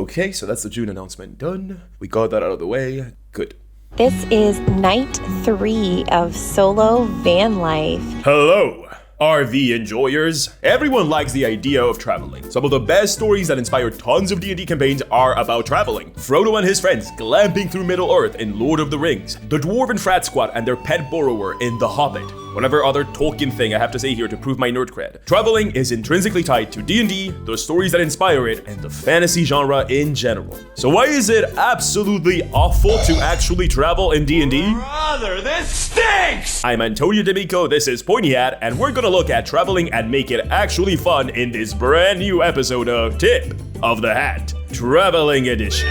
Okay, so that's the June announcement done. We got that out of the way. Good. This is night 3 of solo van life. Hello, RV enjoyers. Everyone likes the idea of traveling. Some of the best stories that inspire tons of D&D campaigns are about traveling. Frodo and his friends glamping through Middle-earth in Lord of the Rings. The Dwarven Frat Squad and their pet borrower in The Hobbit. Whatever other Tolkien thing I have to say here to prove my nerd cred. Traveling is intrinsically tied to D&D, the stories that inspire it, and the fantasy genre in general. So why is it absolutely awful to actually travel in D&D? Brother, this stinks! I'm Antonio D'Amico, this is Pointy, and we're gonna look at traveling and make it actually fun in this brand new episode of Tip of the Hat, Traveling Edition.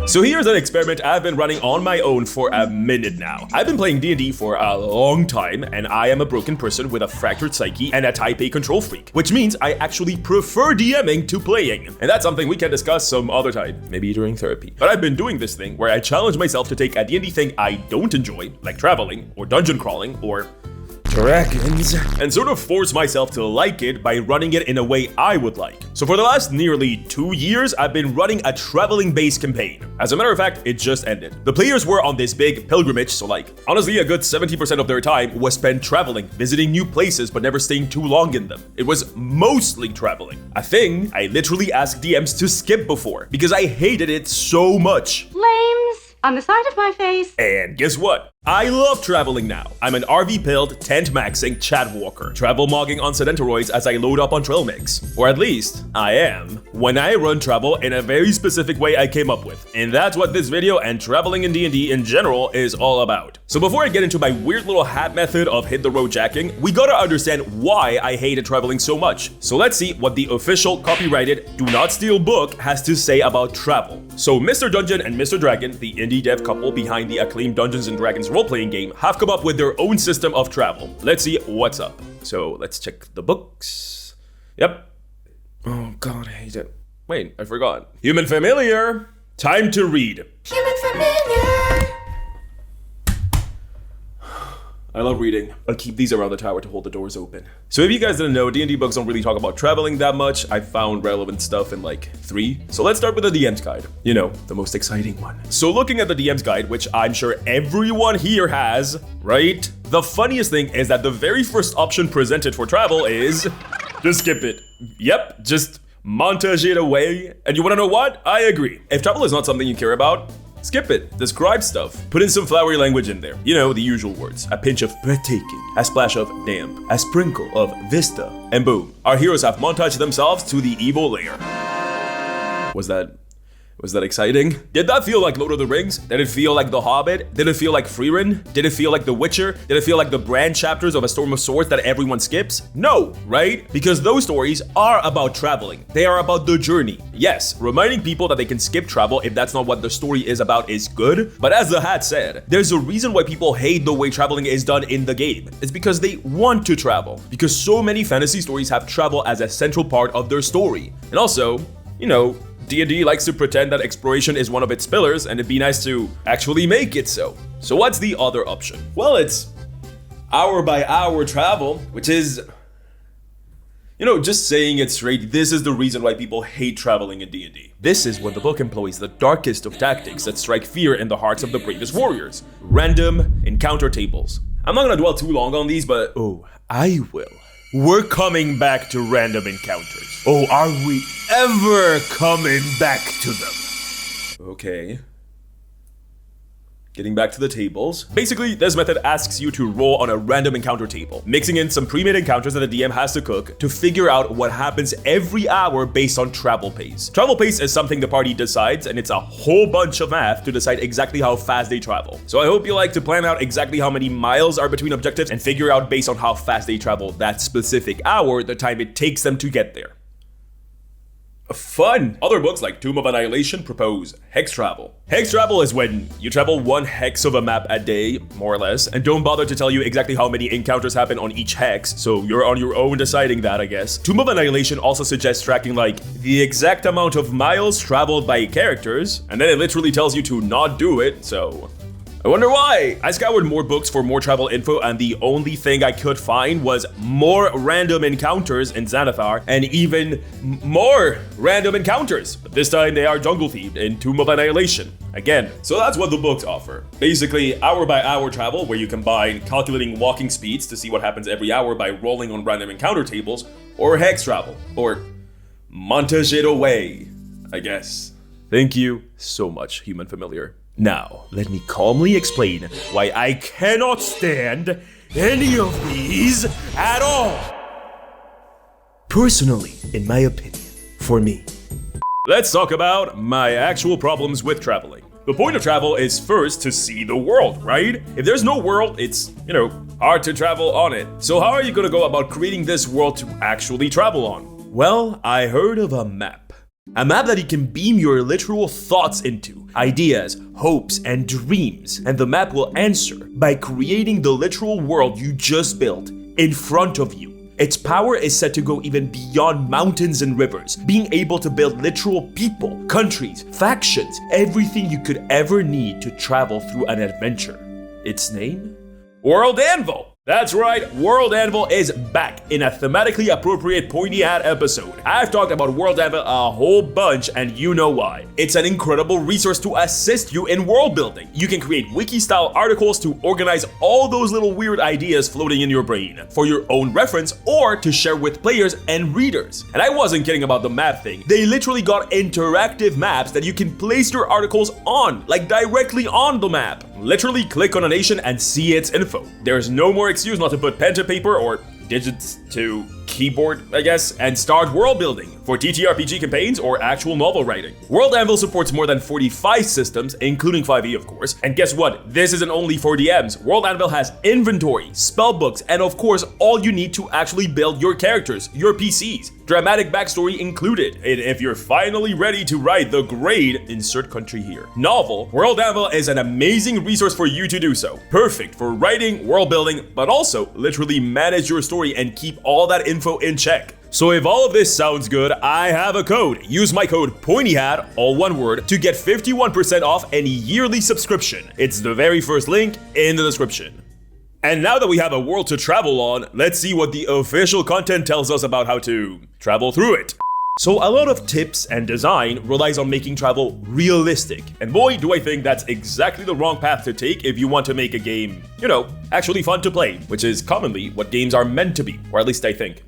So here's an experiment I've been running on my own for a minute now. I've been playing D&D for a long time, and I am a broken person with a fractured psyche and a type A control freak, which means I actually prefer DMing to playing. And that's something we can discuss some other time, maybe during therapy. But I've been doing this thing where I challenge myself to take a D&D thing I don't enjoy, like traveling, or dungeon crawling, or dragons, and sort of force myself to like it by running it in a way I would like. So for the last nearly 2 years, I've been running a traveling-based campaign. As a matter of fact, it just ended. The players were on this big pilgrimage, so honestly, a good 70% of their time was spent traveling, visiting new places, but never staying too long in them. It was mostly traveling. A thing I literally asked DMs to skip before, because I hated it so much. Flames on the side of my face. And guess what? I love traveling now. I'm an RV-pilled, tent-maxing chat walker, travel mogging on sedentoroids as I load up on trail mix. Or at least, I am. When I run travel in a very specific way I came up with. And that's what this video and traveling in D&D in general is all about. So before I get into my weird little hat method of hit the road jacking, we gotta understand why I hated traveling so much. So let's see what the official copyrighted Do Not Steal book has to say about travel. So Mr. Dungeon and Mr. Dragon, the indie dev couple behind the acclaimed Dungeons & Dragons role-playing game, have come up with their own system of travel. Let's see what's up. So let's check the books. Yep. Oh god, I hate it. Wait, I forgot. Human familiar. Time to read. Human familiar. I love reading. I'll keep these around the tower to hold the doors open. So if you guys didn't know, D&D books don't really talk about traveling that much. I found relevant stuff in 3. So let's start with the DM's guide. You know, the most exciting one. So looking at the DM's guide, which I'm sure everyone here has, right? The funniest thing is that the very first option presented for travel is just skip it. Yep, just montage it away. And you wanna know what? I agree. If travel is not something you care about, skip it. Describe stuff. Put in some flowery language in there. You know, the usual words. A pinch of breathtaking, a splash of damp, a sprinkle of vista, and boom. Our heroes have montaged themselves to the evil lair. Was that exciting? Did that feel like Lord of the Rings? Did it feel like The Hobbit? Did it feel like Frieren? Did it feel like The Witcher? Did it feel like the brand chapters of A Storm of Swords that everyone skips? No, right? Because those stories are about traveling. They are about the journey. Yes, reminding people that they can skip travel if that's not what the story is about is good, but as the hat said, there's a reason why people hate the way traveling is done in the game. It's because they want to travel. Because so many fantasy stories have travel as a central part of their story. And also, you know, D&D likes to pretend that exploration is one of its pillars, and it'd be nice to actually make it so. So what's the other option? Well, it's hour-by-hour travel, which is, just saying it straight, this is the reason why people hate traveling in D&D. This is when the book employs the darkest of tactics that strike fear in the hearts of the bravest warriors. Random encounter tables. I'm not gonna dwell too long on these, but I will. We're coming back to random encounters. Oh, are we ever coming back to them? Okay. Getting back to the tables. Basically, this method asks you to roll on a random encounter table, mixing in some pre-made encounters that the DM has to cook to figure out what happens every hour based on travel pace. Travel pace is something the party decides, and it's a whole bunch of math to decide exactly how fast they travel. So I hope you like to plan out exactly how many miles are between objectives and figure out based on how fast they travel that specific hour, the time it takes them to get there. Fun! Other books like Tomb of Annihilation propose hex travel. Hex travel is when you travel one hex of a map a day, more or less, and don't bother to tell you exactly how many encounters happen on each hex, so you're on your own deciding that, I guess. Tomb of Annihilation also suggests tracking the exact amount of miles traveled by characters, and then it literally tells you to not do it, so I wonder why. I scoured more books for more travel info, and the only thing I could find was more random encounters in Xanathar, and even more random encounters. But this time they are jungle themed in Tomb of Annihilation. Again, so that's what the books offer. Basically, hour by hour travel, where you combine calculating walking speeds to see what happens every hour by rolling on random encounter tables, or hex travel, or montage it away, I guess. Thank you so much, human familiar. Now, let me calmly explain why I cannot stand any of these at all. Personally, in my opinion, for me. Let's talk about my actual problems with traveling. The point of travel is first to see the world, right? If there's no world, it's, hard to travel on it. So how are you gonna go about creating this world to actually travel on? Well, I heard of a map. A map that you can beam your literal thoughts into, ideas, hopes, and dreams. And the map will answer by creating the literal world you just built in front of you. Its power is said to go even beyond mountains and rivers, being able to build literal people, countries, factions, everything you could ever need to travel through an adventure. Its name? World Anvil! That's right, World Anvil is back in a thematically appropriate Pointy Hat episode. I've talked about World Anvil a whole bunch, and you know why. It's an incredible resource to assist you in world building. You can create wiki-style articles to organize all those little weird ideas floating in your brain for your own reference or to share with players and readers. And I wasn't kidding about the map thing. They literally got interactive maps that you can place your articles on, like directly on the map. Literally click on a nation and see its info. There's no more excuse not to put pen to paper or digits to keyboard, I guess, and start world building for TTRPG campaigns or actual novel writing. World Anvil supports more than 45 systems, including 5e of course, and guess what? This isn't only for DMs. World Anvil has inventory, spellbooks, and of course all you need to actually build your characters, your PCs. Dramatic backstory included, and if you're finally ready to write the great, insert country here, novel, World Anvil is an amazing resource for you to do so. Perfect for writing, world building, but also literally manage your story and keep all that info in check. So if all of this sounds good, I have a code. Use my code POINTYHAT, all one word, to get 51% off any yearly subscription. It's the very first link in the description. And now that we have a world to travel on, let's see what the official content tells us about how to travel through it. So a lot of tips and design relies on making travel realistic. And boy, do I think that's exactly the wrong path to take if you want to make a game, actually fun to play, which is commonly what games are meant to be, or at least I think.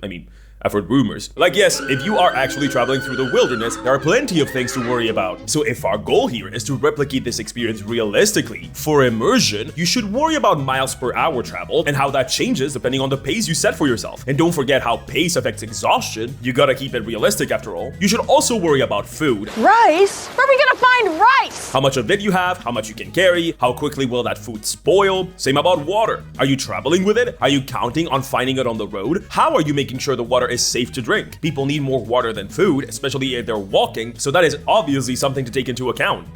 I've heard rumors. Like, yes, if you are actually traveling through the wilderness, there are plenty of things to worry about. So if our goal here is to replicate this experience realistically, for immersion, you should worry about miles per hour travel and how that changes depending on the pace you set for yourself. And don't forget how pace affects exhaustion. You gotta keep it realistic after all. You should also worry about food. Rice? Where are we gonna find rice? How much of it you have, how much you can carry, how quickly will that food spoil. Same about water. Are you traveling with it? Are you counting on finding it on the road? How are you making sure the water is safe to drink? People need more water than food, especially if they're walking, so that is obviously something to take into account.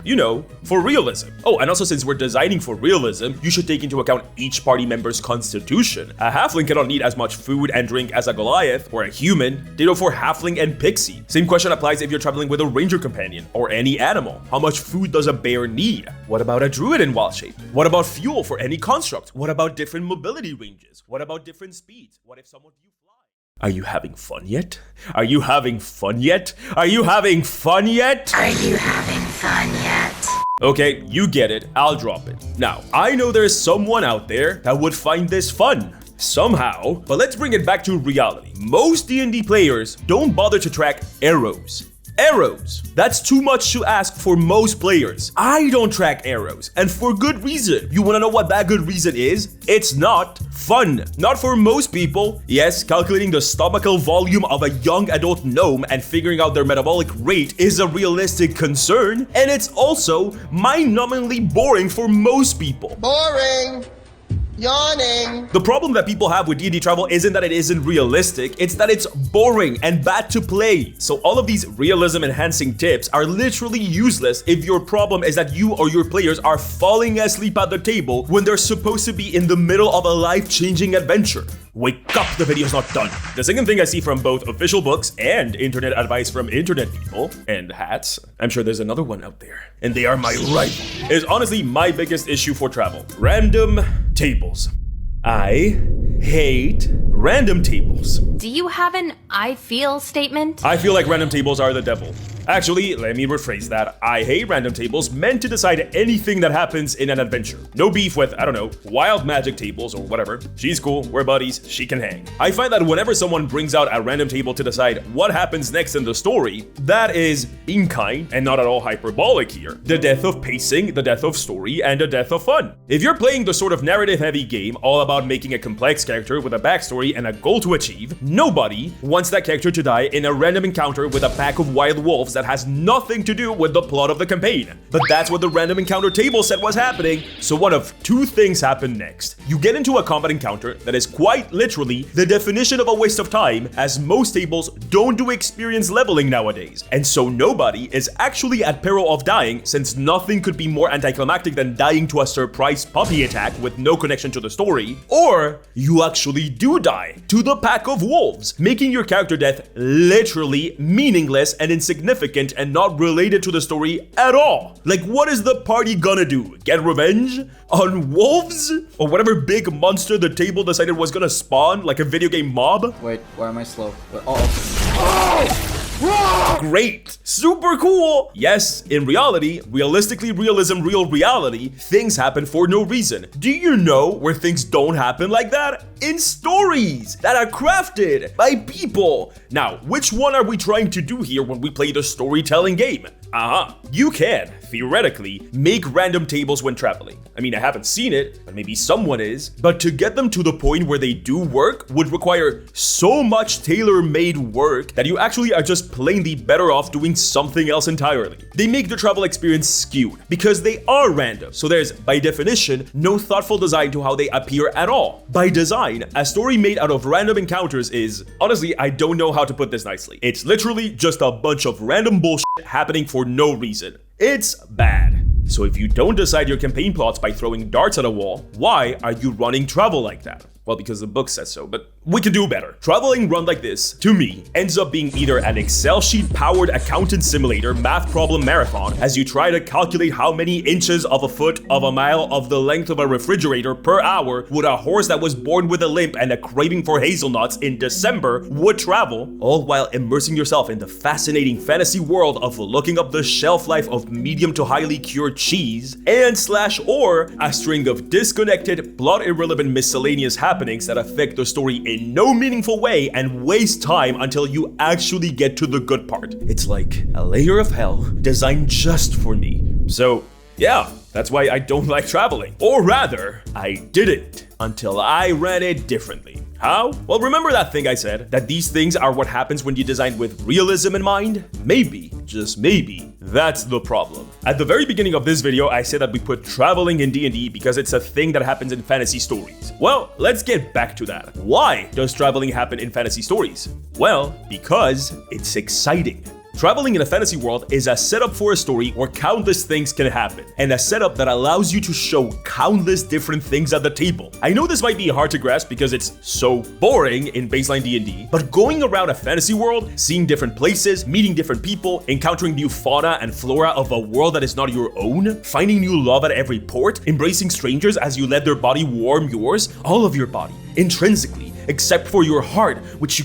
For realism. Oh, and also since we're designing for realism, you should take into account each party member's constitution. A halfling cannot need as much food and drink as a Goliath or a human. Ditto for halfling and pixie. Same question applies if you're traveling with a ranger companion or any animal. How much food does a bear need? What about a druid in wild shape? What about fuel for any construct? What about different mobility ranges? What about different speeds? What if some of you fly? Are you having fun yet? Are you having fun yet? Are you having fun yet? Are you having fun yet? Okay, you get it. I'll drop it. Now, I know there's someone out there that would find this fun. Somehow, but let's bring it back to reality. Most D&D players don't bother to track arrows. Arrows. That's too much to ask for most players. I don't track arrows, and for good reason. You wanna know what that good reason is? It's not fun. Not for most people. Yes, calculating the stomachal volume of a young adult gnome and figuring out their metabolic rate is a realistic concern, and it's also mind-numbingly boring for most people. Boring. Yawning. The problem that people have with D&D travel isn't that it isn't realistic, it's that it's boring and bad to play. So all of these realism enhancing tips are literally useless if your problem is that you or your players are falling asleep at the table when they're supposed to be in the middle of a life-changing adventure. Wake up, the video's not done. The second thing I see from both official books and internet advice from internet people and hats, I'm sure there's another one out there, and they are my rival, is honestly my biggest issue for travel. Random tables. I hate random tables. Do you have an I feel statement? I feel like random tables are the devil. Actually, let me rephrase that. I hate random tables meant to decide anything that happens in an adventure. No beef with, I don't know, wild magic tables or whatever. She's cool, we're buddies, she can hang. I find that whenever someone brings out a random table to decide what happens next in the story, that is being kind and not at all hyperbolic here. The death of pacing, the death of story, and the death of fun. If you're playing the sort of narrative-heavy game all about making a complex character with a backstory and a goal to achieve, nobody wants that character to die in a random encounter with a pack of wild wolves that has nothing to do with the plot of the campaign. But that's what the random encounter table said was happening, so one of two things happen next. You get into a combat encounter that is quite literally the definition of a waste of time, as most tables don't do experience leveling nowadays, and so nobody is actually at peril of dying, since nothing could be more anticlimactic than dying to a surprise puppy attack with no connection to the story, or you actually do die to the pack of wolves, making your character death literally meaningless and insignificant and not related to the story at all. Like, what is the party gonna do? Get revenge on wolves? Or whatever big monster the table decided was gonna spawn, like a video game mob? Wait, why am I slow? Wait, Great! Super cool! Yes, in reality, realistically, real reality, things happen for no reason. Do you know where things don't happen like that? In stories that are crafted by people. Now, which one are we trying to do here when we play the storytelling game? You can, theoretically, make random tables when traveling. I mean, I haven't seen it, but maybe someone is. But to get them to the point where they do work would require so much tailor-made work that you actually are just plainly better off doing something else entirely. They make the travel experience skewed because they are random, so there's, by definition, no thoughtful design to how they appear at all. By design, a story made out of random encounters is, honestly, I don't know how to put this nicely. It's literally just a bunch of random bullshit happening for no reason. It's bad. So if you don't decide your campaign plots by throwing darts at a wall, why are you running travel like that? Well, because the book says so, but we can do better. Traveling run like this, to me, ends up being either an Excel sheet powered accountant simulator math problem marathon as you try to calculate how many inches of a foot of a mile of the length of a refrigerator per hour would a horse that was born with a limp and a craving for hazelnuts in December would travel, all while immersing yourself in the fascinating fantasy world of looking up the shelf life of medium to highly cured cheese and or a string of disconnected, plot irrelevant miscellaneous happenings that affect the story in no meaningful way and waste time until you actually get to the good part. It's like a layer of hell designed just for me. So yeah, that's why I don't like traveling. Or rather, I didn't until I ran it differently. How? Well, remember that thing I said? That these things are what happens when you design with realism in mind? Maybe, just maybe, that's the problem. At the very beginning of this video, I said that we put traveling in D&D because it's a thing that happens in fantasy stories. Well, let's get back to that. Why does traveling happen in fantasy stories? Well, because it's exciting. Traveling in a fantasy world is a setup for a story where countless things can happen, and a setup that allows you to show countless different things at the table. I know this might be hard to grasp because it's so boring in baseline D&D, but going around a fantasy world, seeing different places, meeting different people, encountering new fauna and flora of a world that is not your own, finding new love at every port, embracing strangers as you let their body warm yours, all of your body, intrinsically, except for your heart, which you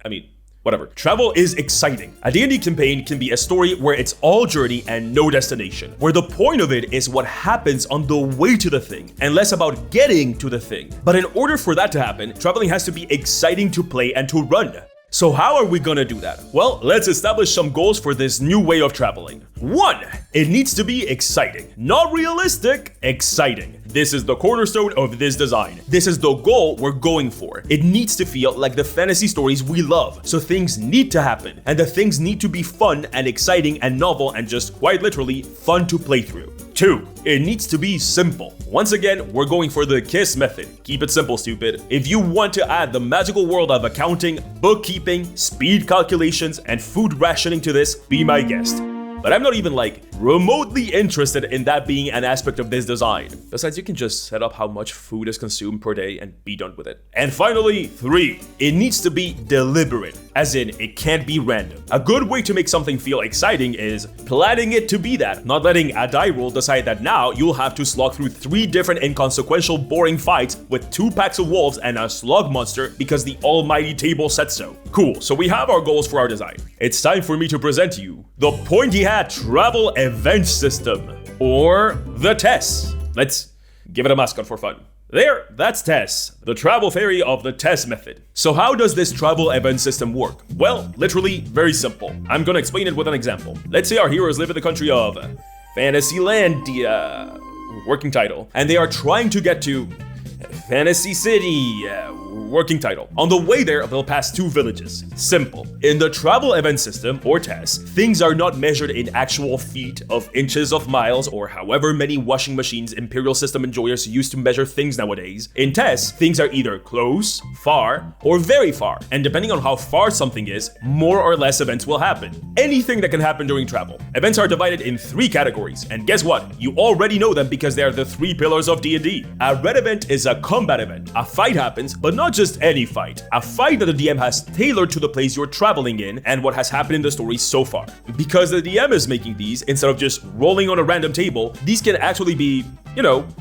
I mean, whatever. Travel is exciting. A D&D campaign can be a story where it's all journey and no destination, where the point of it is what happens on the way to the thing, and less about getting to the thing. But in order for that to happen, traveling has to be exciting to play and to run. So how are we gonna do that? Well, let's establish some goals for this new way of traveling. 1. It needs to be exciting. Not realistic, exciting. This is the cornerstone of this design. This is the goal we're going for. It needs to feel like the fantasy stories we love. So things need to happen, and the things need to be fun and exciting and novel and just quite literally fun to play through. 2. It needs to be simple. Once again, we're going for the KISS method. Keep it simple, stupid. If you want to add the magical world of accounting, bookkeeping, speed calculations, and food rationing to this, be my guest. But I'm not even like remotely interested in that being an aspect of this design. Besides, you can just set up how much food is consumed per day and be done with it. And finally, 3, it needs to be deliberate, as in it can't be random. A good way to make something feel exciting is planning it to be that, not letting a die roll decide that now you'll have to slog through 3 different inconsequential boring fights with 2 packs of wolves and a slug monster because the almighty table said so. Cool, so we have our goals for our design. It's time for me to present to you the Pointy Hat Travel Event System, or the TESS. Let's give it a mascot for fun. There, that's TESS, the travel fairy of the TESS method. So how does this travel event system work? Well, literally very simple. I'm gonna explain it with an example. Let's say our heroes live in the country of Fantasylandia, working title, and they are trying to get to Fantasy City, working title. On the way there, they'll pass 2 villages. Simple. In the travel event system, or TESS, things are not measured in actual feet of inches of miles or however many washing machines Imperial System enjoyers use to measure things nowadays. In TESS, things are either close, far, or very far. And depending on how far something is, more or less events will happen. Anything that can happen during travel. Events are divided in 3 categories. And guess what? You already know them because they are the 3 pillars of D&D. A red event is a combat event. A fight happens, but not just any fight. A fight that the DM has tailored to the place you're traveling in and what has happened in the story so far. Because the DM is making these, instead of just rolling on a random table, these can actually be,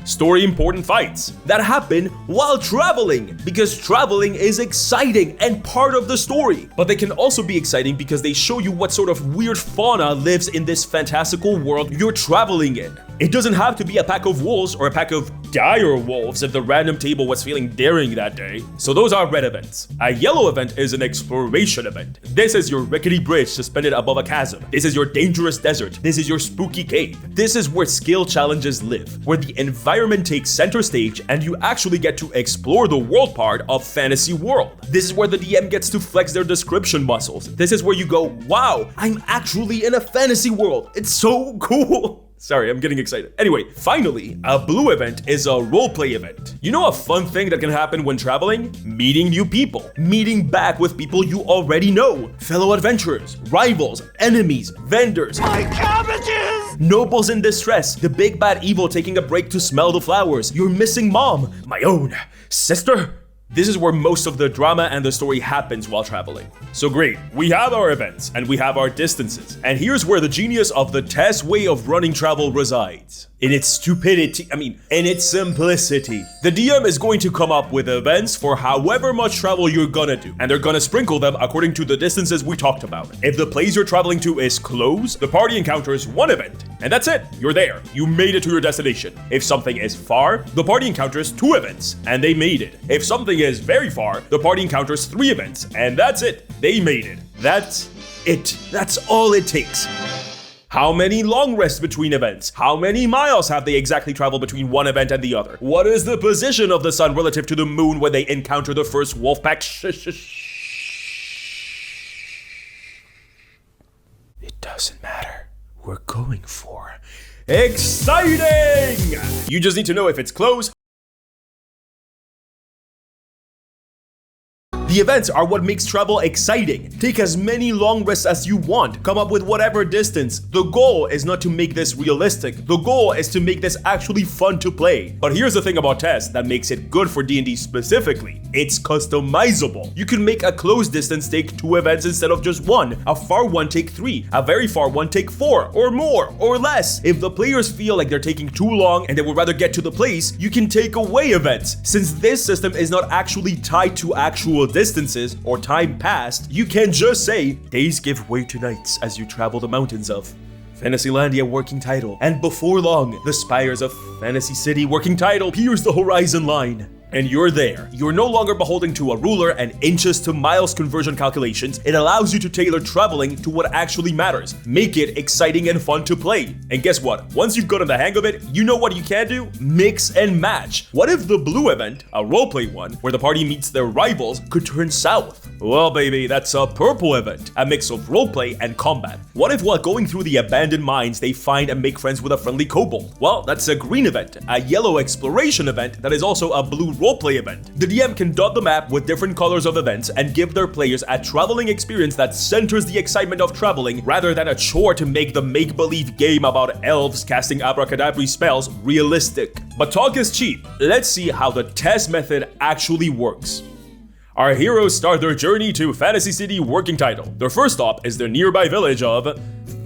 story important fights that happen while traveling, because traveling is exciting and part of the story. But they can also be exciting because they show you what sort of weird fauna lives in this fantastical world you're traveling in. It doesn't have to be a pack of wolves or a pack of dire wolves if the random table was feeling daring that day. So those are red events. A yellow event is an exploration event. This is your rickety bridge suspended above a chasm. This is your dangerous desert. This is your spooky cave. This is where skill challenges live, where the environment takes center stage and you actually get to explore the world part of Fantasy World. This is where the DM gets to flex their description muscles. This is where you go, wow, I'm actually in a fantasy world. It's so cool. Sorry, I'm getting excited. Anyway, finally, a blue event is a roleplay event. You know a fun thing that can happen when traveling? Meeting new people. Meeting back with people you already know. Fellow adventurers, rivals, enemies, vendors. My cabbages! Nobles in distress. The big bad evil taking a break to smell the flowers. Your missing mom. My own sister. This is where most of the drama and the story happens while traveling. So great, we have our events and we have our distances. And here's where the genius of the TESS way of running travel resides. In its stupidity, in its simplicity. The DM is going to come up with events for however much travel you're gonna do, and they're gonna sprinkle them according to the distances we talked about. If the place you're traveling to is close, the party encounters 1 event, and that's it, you're there. You made it to your destination. If something is far, the party encounters 2 events, and they made it. If something is very far, the party encounters 3 events, and that's it, they made it. That's it. That's all it takes. How many long rests between events? How many miles have they exactly traveled between one event and the other? What is the position of the sun relative to the moon when they encounter the first wolf pack? It doesn't matter. We're going for exciting! You just need to know if it's close. The events are what makes travel exciting. Take as many long rests as you want. Come up with whatever distance. The goal is not to make this realistic. The goal is to make this actually fun to play. But here's the thing about TESS that makes it good for D&D specifically. It's customizable. You can make a close distance take 2 events instead of just 1. A far one take 3. A very far one take 4 or more or less. If the players feel like they're taking too long and they would rather get to the place, you can take away events. Since this system is not actually tied to actual distances or time passed, you can just say, days give way to nights as you travel the mountains of Fantasylandia working title. And before long, the spires of Fantasy City working title pierce the horizon line. And you're there. You're no longer beholden to a ruler and inches to miles conversion calculations. It allows you to tailor traveling to what actually matters. Make it exciting and fun to play. And guess what? Once you've gotten the hang of it, you know what you can do? Mix and match. What if the blue event, a roleplay one, where the party meets their rivals, could turn south? Well, baby, that's a purple event, a mix of roleplay and combat. What if while going through the abandoned mines, they find and make friends with a friendly kobold? Well, that's a green event, a yellow exploration event that is also a blue roleplay event. The DM can dot the map with different colors of events and give their players a traveling experience that centers the excitement of traveling rather than a chore to make the make-believe game about elves casting abracadabra spells realistic. But talk is cheap. Let's see how the test method actually works. Our heroes start their journey to Fantasy City, working title. Their first stop is the nearby village of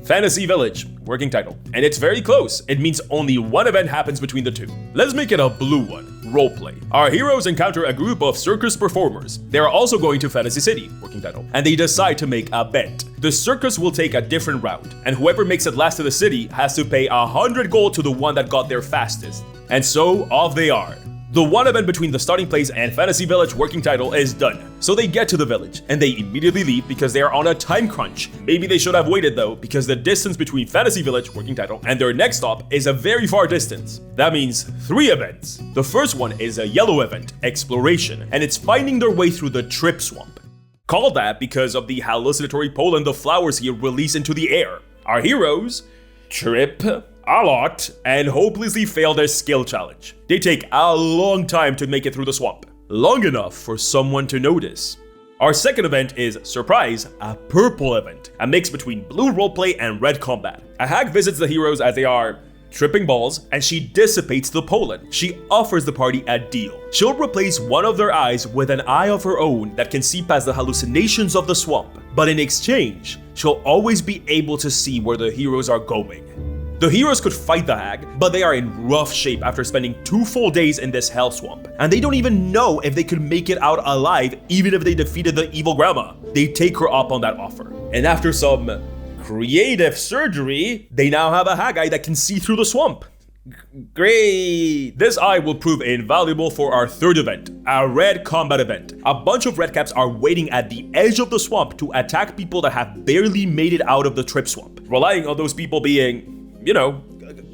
Fantasy Village, working title. And it's very close. It means only one event happens between the two. Let's make it a blue one, roleplay. Our heroes encounter a group of circus performers. They are also going to Fantasy City, working title, and they decide to make a bet. The circus will take a different route, and whoever makes it last to the city has to pay 100 gold to the one that got there fastest. And so, off they are. The one event between the starting place and Fantasy Village working title is done. So they get to the village, and they immediately leave because they are on a time crunch. Maybe they should have waited though, because the distance between Fantasy Village working title and their next stop is a very far distance. That means 3 events. The first one is a yellow event, Exploration, and it's finding their way through the Trip Swamp. Called that because of the hallucinatory pollen the flowers here release into the air. Our heroes trip a lot and hopelessly fail their skill challenge. They take a long time to make it through the swamp. Long enough for someone to notice. Our second event is Surprise, a purple event, a mix between blue roleplay and red combat. A hag visits the heroes as they are tripping balls, and she dissipates the pollen. She offers the party a deal. She'll replace one of their eyes with an eye of her own that can see past the hallucinations of the swamp. But in exchange, she'll always be able to see where the heroes are going. The heroes could fight the hag, but they are in rough shape after spending 2 full days in this hell swamp. And they don't even know if they could make it out alive even if they defeated the evil grandma. They take her up on that offer. And after some creative surgery, they now have a hag eye that can see through the swamp. Great! This eye will prove invaluable for our third event, a red combat event. A bunch of redcaps are waiting at the edge of the swamp to attack people that have barely made it out of the trip swamp, relying on those people being,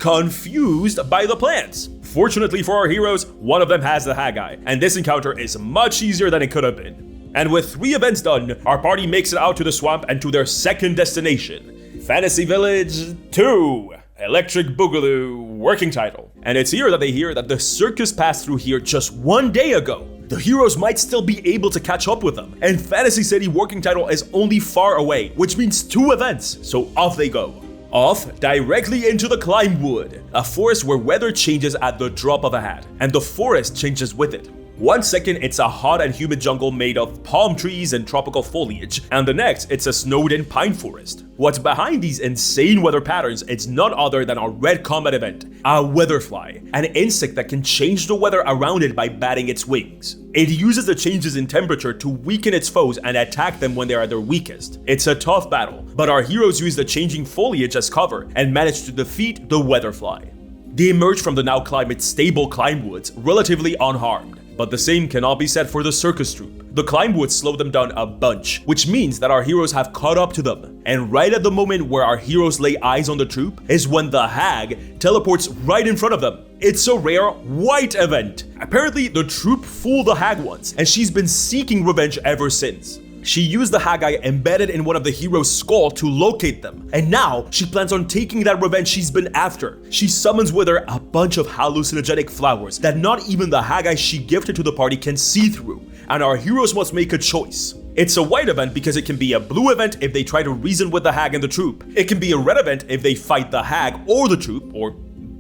confused by the plants. Fortunately for our heroes, one of them has the hag eye, and this encounter is much easier than it could have been. And with 3 events done, our party makes it out to the swamp and to their second destination, Fantasy Village 2, Electric Boogaloo, working title. And it's here that they hear that the circus passed through here just 1 day ago. The heroes might still be able to catch up with them, and Fantasy City working title is only far away, which means 2 events, so off they go. Off directly into the Climbwood, a forest where weather changes at the drop of a hat, and the forest changes with it. 1 second it's a hot and humid jungle made of palm trees and tropical foliage, and the next it's a snowed-in pine forest. What's behind these insane weather patterns is none other than our red combat event, a weatherfly, an insect that can change the weather around it by batting its wings. It uses the changes in temperature to weaken its foes and attack them when they are at their weakest. It's a tough battle, but our heroes use the changing foliage as cover and manage to defeat the weatherfly. They emerge from the now climate stable Climbwoods relatively unharmed. But the same cannot be said for the circus troupe. The Climbwoods slow them down a bunch, which means that our heroes have caught up to them. And right at the moment where our heroes lay eyes on the troupe is when the hag teleports right in front of them. It's a rare white event. Apparently, the troupe fooled the hag once, and she's been seeking revenge ever since. She used the hag eye embedded in one of the heroes' skull to locate them, and now she plans on taking that revenge she's been after. She summons with her a bunch of hallucinogenic flowers that not even the hag eye she gifted to the party can see through, and our heroes must make a choice. It's a white event because it can be a blue event if they try to reason with the hag and the troupe. It can be a red event if they fight the hag or the troupe, or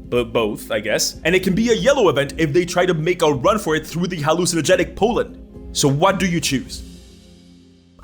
both, I guess. And it can be a yellow event if they try to make a run for it through the hallucinogenic pollen. So what do you choose?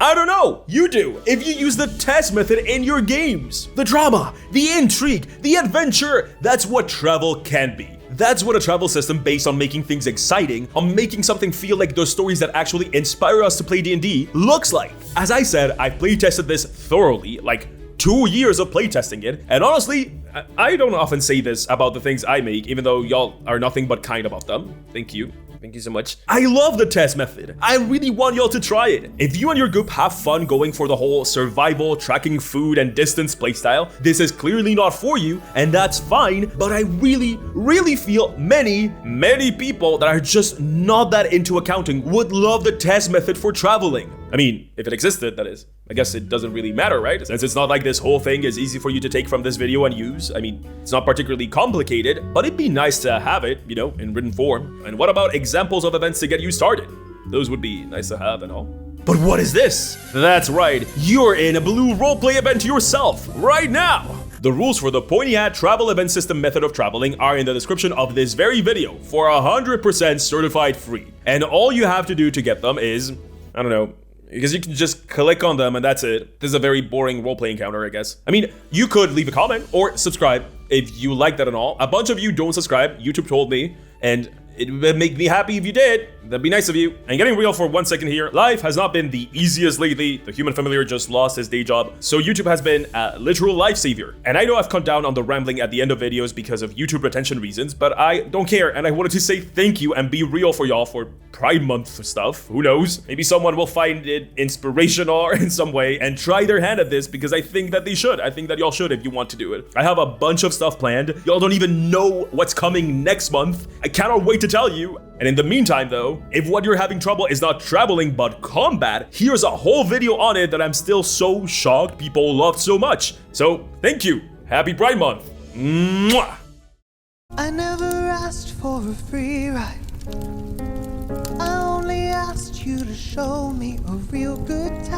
I don't know, you do, if you use the test method in your games. The drama, the intrigue, the adventure, that's what travel can be. That's what a travel system based on making things exciting, on making something feel like the stories that actually inspire us to play D&D looks like. As I said, I playtested this thoroughly, like 2 years of playtesting it, and honestly, I don't often say this about the things I make, even though y'all are nothing but kind about them. Thank you. Thank you so much. I love the test method. I really want y'all to try it. If you and your group have fun going for the whole survival, tracking food, and distance playstyle, this is clearly not for you, and that's fine, but I really feel many people that are just not that into accounting would love the test method for traveling. I mean, if it existed, that is. I guess it doesn't really matter, right? Since it's not like this whole thing is easy for you to take from this video and use. I mean, it's not particularly complicated, but it'd be nice to have it, you know, in written form. And what about examples of events to get you started? Those would be nice to have and all. But what is this? That's right, you're in a blue roleplay event yourself, right now! The rules for the Pointy Hat travel event system method of traveling are in the description of this very video for 100% certified free. And all you have to do to get them is, I don't know, because you can just click on them and that's it. This is a very boring role-playing encounter, I guess. I mean, you could leave a comment or subscribe if you like that and all. A bunch of you don't subscribe, YouTube told me, and it would make me happy if you did. That'd be nice of you. And getting real for 1 second here, life has not been the easiest lately. The human familiar just lost his day job, so YouTube has been a literal lifesaver. And I know I've cut down on the rambling at the end of videos because of YouTube retention reasons, but I don't care, and I wanted to say thank you and be real for y'all for Pride Month stuff. Who knows? Maybe someone will find it inspirational in some way and try their hand at this, because I think that they should. I think that y'all should if you want to do it. I have a bunch of stuff planned. Y'all don't even know what's coming next month. I cannot wait to tell you. And in the meantime though, if what you're having trouble is not traveling but combat, here's a whole video on it that I'm still so shocked people loved so much. So thank you. Happy Pride Month. Mwah! I never asked for a free ride. I only asked you to show me a real good time.